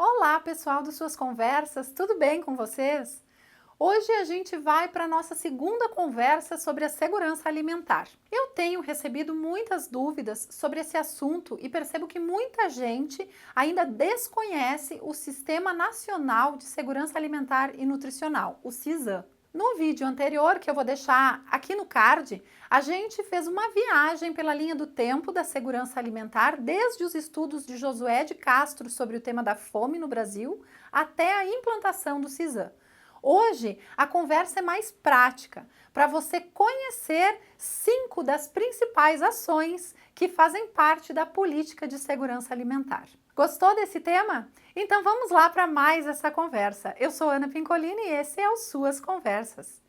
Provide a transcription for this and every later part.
Olá, pessoal das suas conversas, tudo bem com vocês? Hoje a gente vai para a nossa segunda conversa sobre a segurança alimentar. Eu tenho recebido muitas dúvidas sobre esse assunto e percebo que muita gente ainda desconhece o Sistema Nacional de Segurança Alimentar e Nutricional, o SISAN. No vídeo anterior, que eu vou deixar aqui no card, a gente fez uma viagem pela linha do tempo da segurança alimentar, desde os estudos de Josué de Castro sobre o tema da fome no Brasil, até a implantação do SISAN. Hoje, a conversa é mais prática, para você conhecer 5 das principais ações que fazem parte da política de segurança alimentar. Gostou desse tema? Então vamos lá para mais essa conversa. Eu sou Ana Pincolini e esse é o Suas Conversas.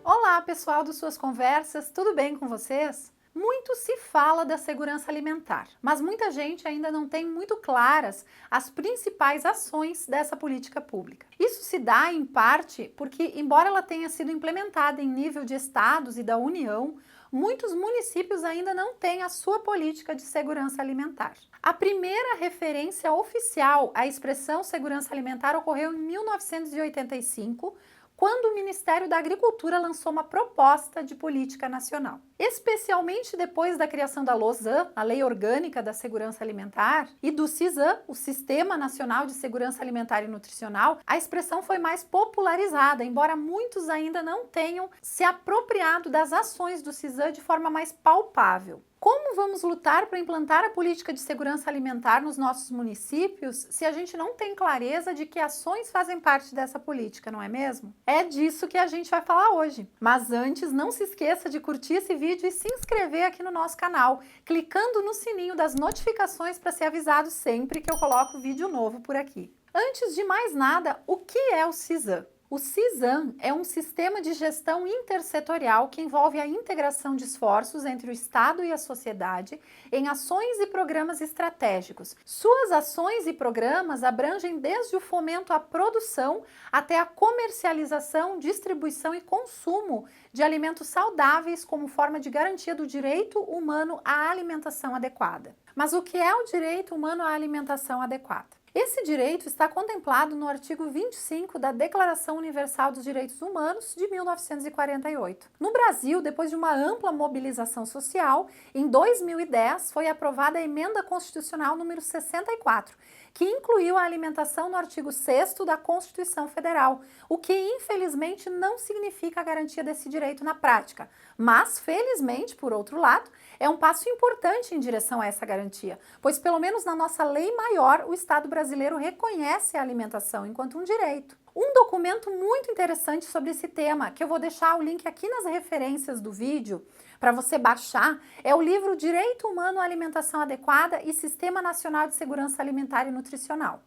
Olá, pessoal do Suas Conversas, tudo bem com vocês? Muito se fala da segurança alimentar, mas muita gente ainda não tem muito claras as principais ações dessa política pública. Isso se dá, em parte, porque, embora ela tenha sido implementada em nível de estados e da União, muitos municípios ainda não têm a sua política de segurança alimentar. A primeira referência oficial à expressão segurança alimentar ocorreu em 1985, quando o Ministério da Agricultura lançou uma proposta de política nacional. Especialmente depois da criação da LOSAN, a Lei Orgânica da Segurança Alimentar, e do SISAN, o Sistema Nacional de Segurança Alimentar e Nutricional, a expressão foi mais popularizada, embora muitos ainda não tenham se apropriado das ações do SISAN de forma mais palpável. Como vamos lutar para implantar a política de segurança alimentar nos nossos municípios se a gente não tem clareza de que ações fazem parte dessa política, não é mesmo? É disso que a gente vai falar hoje. Mas antes, não se esqueça de curtir esse vídeo e se inscrever aqui no nosso canal, clicando no sininho das notificações para ser avisado sempre que eu coloco vídeo novo por aqui. Antes de mais nada, o que é o SISAN? O SISAN é um sistema de gestão intersetorial que envolve a integração de esforços entre o Estado e a sociedade em ações e programas estratégicos. Suas ações e programas abrangem desde o fomento à produção até a comercialização, distribuição e consumo de alimentos saudáveis como forma de garantia do direito humano à alimentação adequada. Mas o que é o direito humano à alimentação adequada? Esse direito está contemplado no artigo 25 da Declaração Universal dos Direitos Humanos de 1948. No Brasil, depois de uma ampla mobilização social, em 2010 foi aprovada a Emenda Constitucional número 64, que incluiu a alimentação no artigo 6º da Constituição Federal, o que infelizmente não significa a garantia desse direito na prática, mas felizmente, por outro lado, é um passo importante em direção a essa garantia, pois pelo menos na nossa lei maior, o Estado brasileiro reconhece a alimentação enquanto um direito. Um documento muito interessante sobre esse tema, que eu vou deixar o link aqui nas referências do vídeo, para você baixar, é o livro Direito Humano à Alimentação Adequada e Sistema Nacional de Segurança Alimentar e Nutricional.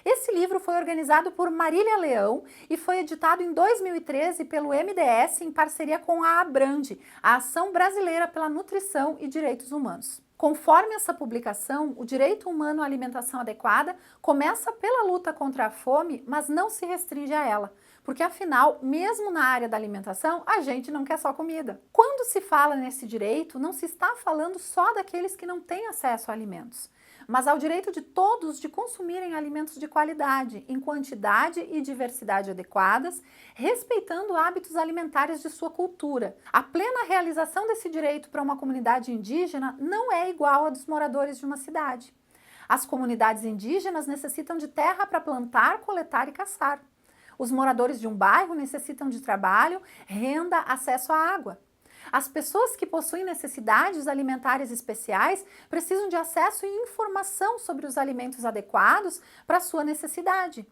Esse livro foi organizado por Marília Leão e foi editado em 2013 pelo MDS em parceria com a Abrande, a Ação Brasileira pela Nutrição e Direitos Humanos. Conforme essa publicação, o direito humano à alimentação adequada começa pela luta contra a fome, mas não se restringe a ela, porque afinal, mesmo na área da alimentação, a gente não quer só comida. Quando se fala nesse direito, não se está falando só daqueles que não têm acesso a alimentos, mas ao direito de todos de consumirem alimentos de qualidade, em quantidade e diversidade adequadas, respeitando hábitos alimentares de sua cultura. A plena realização desse direito para uma comunidade indígena não é igual à dos moradores de uma cidade. As comunidades indígenas necessitam de terra para plantar, coletar e caçar. Os moradores de um bairro necessitam de trabalho, renda, acesso à água. As pessoas que possuem necessidades alimentares especiais precisam de acesso e informação sobre os alimentos adequados para sua necessidade.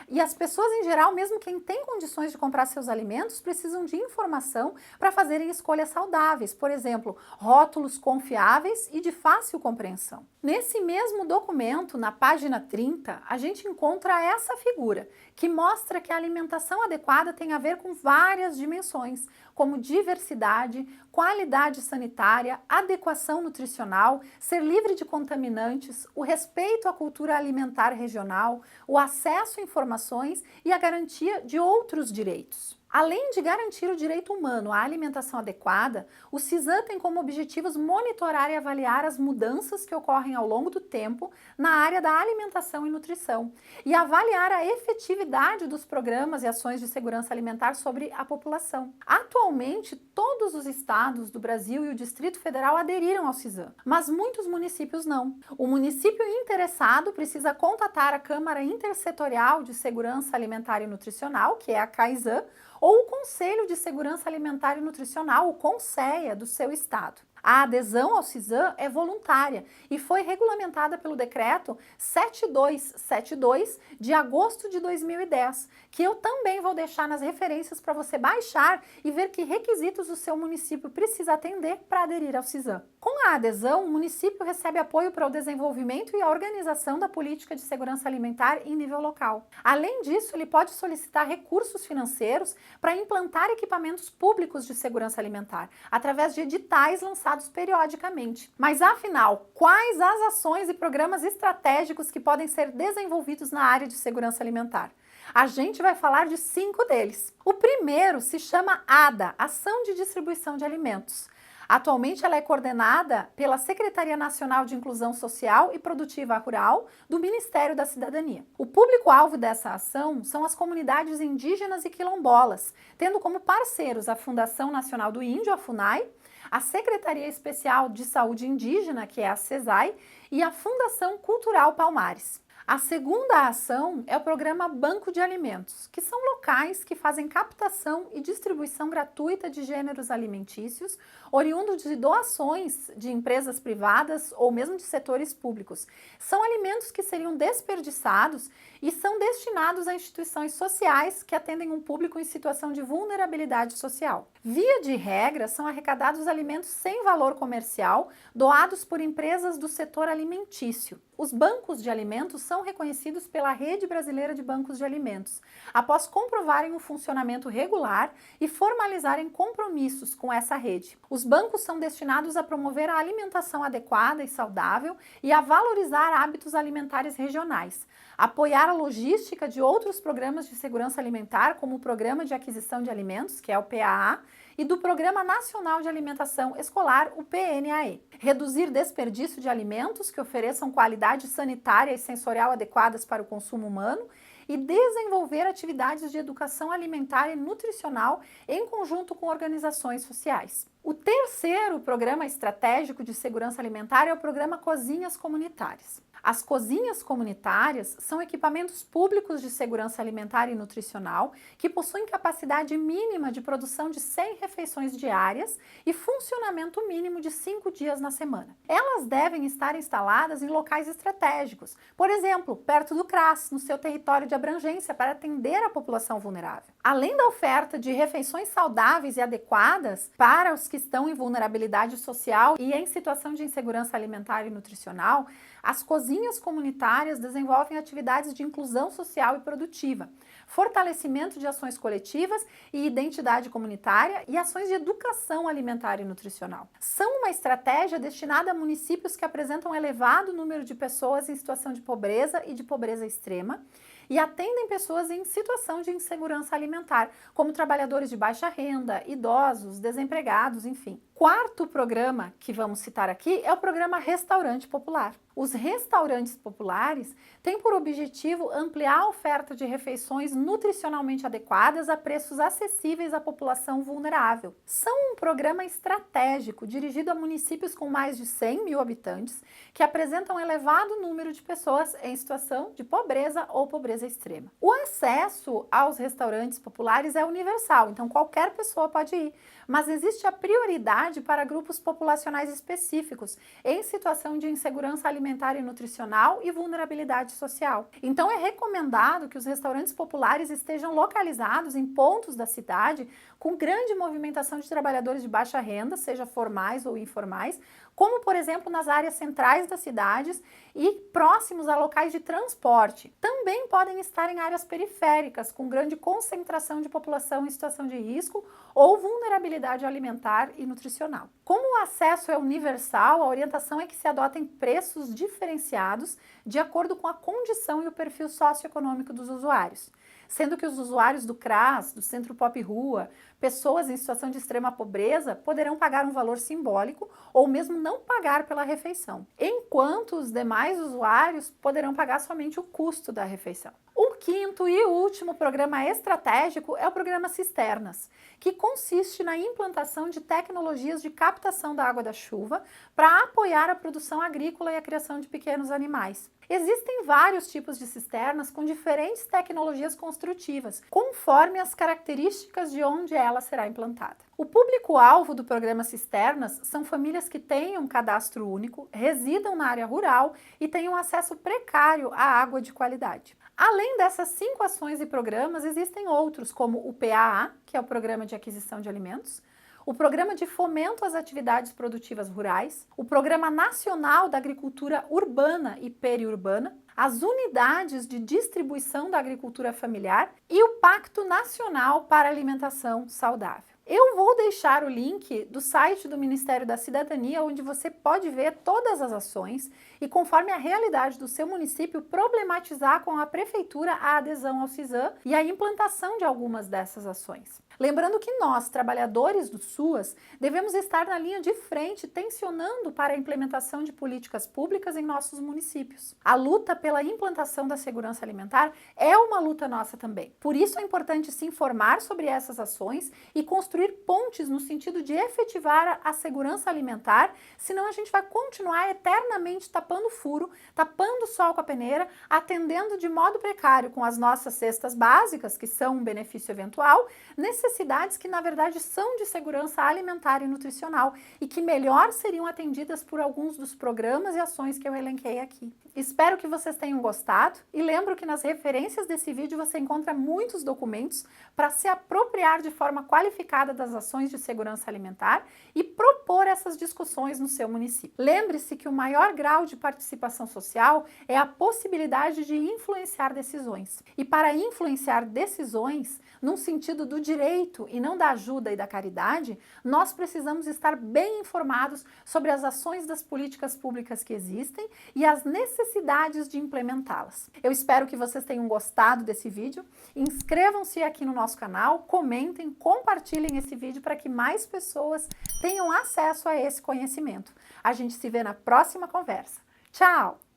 E as pessoas em geral, mesmo quem tem condições de comprar seus alimentos, precisam de informação para fazerem escolhas saudáveis, por exemplo, rótulos confiáveis e de fácil compreensão. Nesse mesmo documento, na página 30, a gente encontra essa figura, que mostra que a alimentação adequada tem a ver com várias dimensões, como diversidade, qualidade sanitária, adequação nutricional, ser livre de contaminantes, o respeito à cultura alimentar regional, o acesso a informações e a garantia de outros direitos. Além de garantir o direito humano à alimentação adequada, o CISAM tem como objetivos monitorar e avaliar as mudanças que ocorrem ao longo do tempo na área da alimentação e nutrição e avaliar a efetividade dos programas e ações de segurança alimentar sobre a população. Atualmente, todos os estados do Brasil e o Distrito Federal aderiram ao CISAM, mas muitos municípios não. O município interessado precisa contatar a Câmara Intersetorial de Segurança Alimentar e Nutricional, que é a CAISAN, ou o Conselho de Segurança Alimentar e Nutricional, o CONSEA, do seu estado. A adesão ao CISAM é voluntária e foi regulamentada pelo decreto 7272 de agosto de 2010, que eu também vou deixar nas referências para você baixar e ver que requisitos o seu município precisa atender para aderir ao CISAM. Com a adesão, o município recebe apoio para o desenvolvimento e a organização da política de segurança alimentar em nível local. Além disso, ele pode solicitar recursos financeiros para implantar equipamentos públicos de segurança alimentar, através de editais lançados periodicamente. Mas afinal, quais as ações e programas estratégicos que podem ser desenvolvidos na área de segurança alimentar? A gente vai falar de 5 deles. O primeiro se chama ADA, Ação de Distribuição de Alimentos. Atualmente ela é coordenada pela Secretaria Nacional de Inclusão Social e Produtiva Rural do Ministério da Cidadania. O público-alvo dessa ação são as comunidades indígenas e quilombolas, tendo como parceiros a Fundação Nacional do Índio, a FUNAI, a Secretaria Especial de Saúde Indígena, que é a CESAI, e a Fundação Cultural Palmares. A segunda ação é o programa Banco de Alimentos, que são locais que fazem captação e distribuição gratuita de gêneros alimentícios, oriundos de doações de empresas privadas ou mesmo de setores públicos. São alimentos que seriam desperdiçados e são destinados a instituições sociais que atendem um público em situação de vulnerabilidade social. Via de regra, são arrecadados alimentos sem valor comercial, doados por empresas do setor alimentício. Os bancos de alimentos são reconhecidos pela Rede Brasileira de Bancos de Alimentos, após comprovarem o funcionamento regular e formalizarem compromissos com essa rede. Os bancos são destinados a promover a alimentação adequada e saudável e a valorizar hábitos alimentares regionais, apoiar a logística de outros programas de segurança alimentar, como o Programa de Aquisição de Alimentos, que é o PAA, e do Programa Nacional de Alimentação Escolar, o PNAE. Reduzir desperdício de alimentos que ofereçam qualidade sanitária e sensorial adequadas para o consumo humano e desenvolver atividades de educação alimentar e nutricional em conjunto com organizações sociais. O terceiro programa estratégico de segurança alimentar é o programa Cozinhas Comunitárias. As cozinhas comunitárias são equipamentos públicos de segurança alimentar e nutricional que possuem capacidade mínima de produção de 100 refeições diárias e funcionamento mínimo de 5 dias na semana. Elas devem estar instaladas em locais estratégicos, por exemplo, perto do CRAS, no seu território de abrangência, para atender a população vulnerável. Além da oferta de refeições saudáveis e adequadas para os que estão em vulnerabilidade social e em situação de insegurança alimentar e nutricional, as cozinhas comunitárias desenvolvem atividades de inclusão social e produtiva, fortalecimento de ações coletivas e identidade comunitária e ações de educação alimentar e nutricional. São uma estratégia destinada a municípios que apresentam elevado número de pessoas em situação de pobreza e de pobreza extrema e atendem pessoas em situação de insegurança alimentar, como trabalhadores de baixa renda, idosos, desempregados, enfim. Quarto programa que vamos citar aqui é o programa Restaurante Popular. Os restaurantes populares têm por objetivo ampliar a oferta de refeições nutricionalmente adequadas a preços acessíveis à população vulnerável. São um programa estratégico dirigido a municípios com mais de 100 mil habitantes que apresentam elevado número de pessoas em situação de pobreza ou pobreza extrema. O acesso aos restaurantes populares é universal, então qualquer pessoa pode ir, mas existe a prioridade para grupos populacionais específicos em situação de insegurança alimentar e nutricional e vulnerabilidade social. Então é recomendado que os restaurantes populares estejam localizados em pontos da cidade com grande movimentação de trabalhadores de baixa renda, seja formais ou informais, como por exemplo nas áreas centrais das cidades e próximos a locais de transporte. Também podem estar em áreas periféricas, com grande concentração de população em situação de risco ou vulnerabilidade alimentar e nutricional. Como o acesso é universal, a orientação é que se adotem preços diferenciados de acordo com a condição e o perfil socioeconômico dos usuários. sendo que os usuários do CRAS, do Centro Pop Rua, pessoas em situação de extrema pobreza, poderão pagar um valor simbólico ou mesmo não pagar pela refeição, enquanto os demais usuários poderão pagar somente o custo da refeição. O quinto e último programa estratégico é o programa Cisternas, que consiste na implantação de tecnologias de captação da água da chuva para apoiar a produção agrícola e a criação de pequenos animais. Existem vários tipos de cisternas com diferentes tecnologias construtivas, conforme as características de onde ela será implantada. O público-alvo do programa Cisternas são famílias que tenham um cadastro único, residam na área rural e tenham acesso precário à água de qualidade. Além dessas 5 ações e programas, existem outros, como o PAA, que é o Programa de Aquisição de Alimentos, o Programa de Fomento às Atividades Produtivas Rurais, o Programa Nacional da Agricultura Urbana e Periurbana, as Unidades de Distribuição da Agricultura Familiar e o Pacto Nacional para a Alimentação Saudável. Eu vou deixar o link do site do Ministério da Cidadania, onde você pode ver todas as ações e, conforme a realidade do seu município, problematizar com a prefeitura a adesão ao CISAM e a implantação de algumas dessas ações. Lembrando que nós, trabalhadores do SUAS, devemos estar na linha de frente, tensionando para a implementação de políticas públicas em nossos municípios. A luta pela implantação da segurança alimentar é uma luta nossa também. Por isso é importante se informar sobre essas ações e construir pontes no sentido de efetivar a segurança alimentar, senão a gente vai continuar eternamente tapando furo, tapando sol com a peneira, atendendo de modo precário com as nossas cestas básicas, que são um benefício eventual, necessidades que na verdade são de segurança alimentar e nutricional e que melhor seriam atendidas por alguns dos programas e ações que eu elenquei aqui. Espero que vocês tenham gostado e lembro que nas referências desse vídeo você encontra muitos documentos para se apropriar de forma qualificada das ações de segurança alimentar e propor essas discussões no seu município. Lembre-se que o maior grau de participação social é a possibilidade de influenciar decisões. E para influenciar decisões, num sentido do direito e não da ajuda e da caridade, nós precisamos estar bem informados sobre as ações das políticas públicas que existem e as necessidades de implementá-las. Eu espero que vocês tenham gostado desse vídeo. Inscrevam-se aqui no nosso canal, comentem, compartilhem esse vídeo para que mais pessoas tenham acesso a esse conhecimento. A gente se vê na próxima conversa. Tchau!